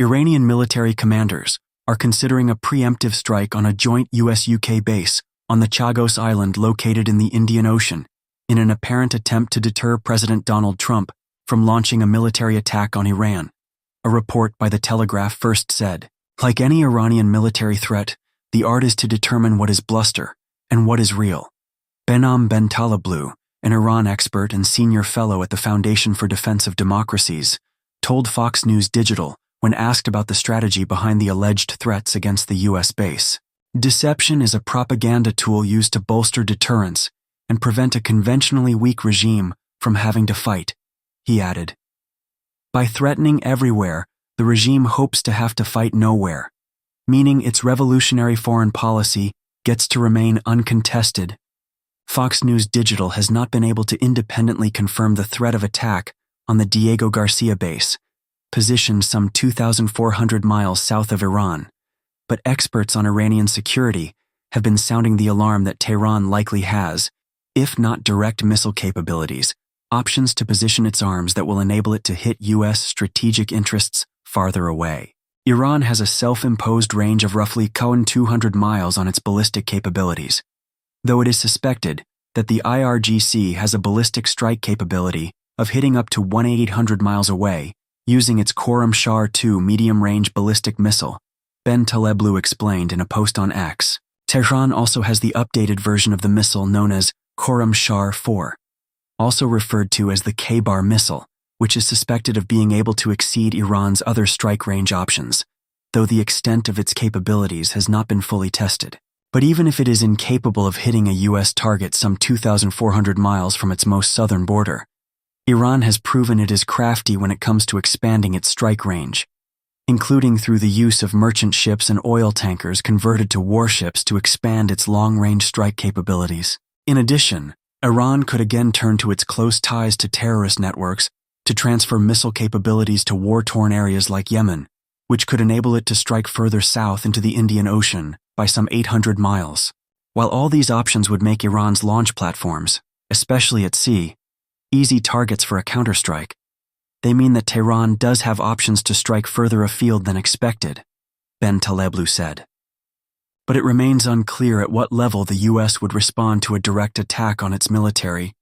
Iranian military commanders are considering a preemptive strike on a joint US-UK base on the Chagos Island located in the Indian Ocean, in an apparent attempt to deter President Donald Trump from launching a military attack on Iran. A report by The Telegraph first said, like any Iranian military threat, the art is to determine what is bluster and what is real. Behnam Bentaleblu, an Iran expert and senior fellow at the Foundation for Defense of Democracies, told Fox News Digital when asked about the strategy behind the alleged threats against the U.S. base. Deception is a propaganda tool used to bolster deterrence and prevent a conventionally weak regime from having to fight, he added. By threatening everywhere, the regime hopes to have to fight nowhere, meaning its revolutionary foreign policy gets to remain uncontested. Fox News Digital has not been able to independently confirm the threat of attack on the Diego Garcia base, positioned some 2,400 miles south of Iran, but experts on Iranian security have been sounding the alarm that Tehran likely has, if not direct missile capabilities, options to position its arms that will enable it to hit U.S. strategic interests farther away. Iran has a self-imposed range of roughly 200 miles on its ballistic capabilities, though it is suspected that the IRGC has a ballistic strike capability of hitting up to 1,800 miles away using its Khorramshahr-2 medium-range ballistic missile, Bentaleblu explained in a post on X. Tehran also has the updated version of the missile known as Khorramshahr-4, also referred to as the K-bar missile, which is suspected of being able to exceed Iran's other strike range options, though the extent of its capabilities has not been fully tested. But even if it is incapable of hitting a U.S. target some 2,400 miles from its most southern border, Iran has proven it is crafty when it comes to expanding its strike range, including through the use of merchant ships and oil tankers converted to warships to expand its long-range strike capabilities. In addition, Iran could again turn to its close ties to terrorist networks to transfer missile capabilities to war-torn areas like Yemen, which could enable it to strike further south into the Indian Ocean by some 800 miles. While all these options would make Iran's launch platforms, especially at sea, easy targets for a counterstrike, they mean that Tehran does have options to strike further afield than expected, Bentaleblu said. But it remains unclear at what level the U.S. would respond to a direct attack on its military,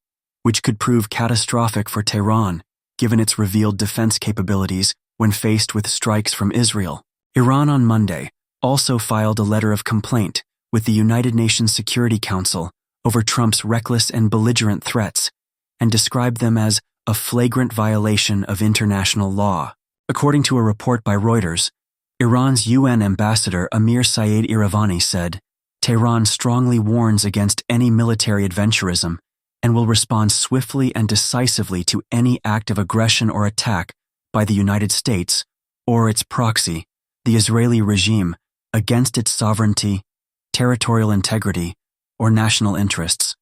which could prove catastrophic for Tehran given its revealed defense capabilities when faced with strikes from Israel. Iran on Monday also filed a letter of complaint with the United Nations Security Council over Trump's reckless and belligerent threats and described them as a flagrant violation of international law. According to a report by Reuters, Iran's UN ambassador Amir Saeed Iravani said, Tehran strongly warns against any military adventurism and will respond swiftly and decisively to any act of aggression or attack by the United States or its proxy, the Israeli regime, against its sovereignty, territorial integrity, or national interests.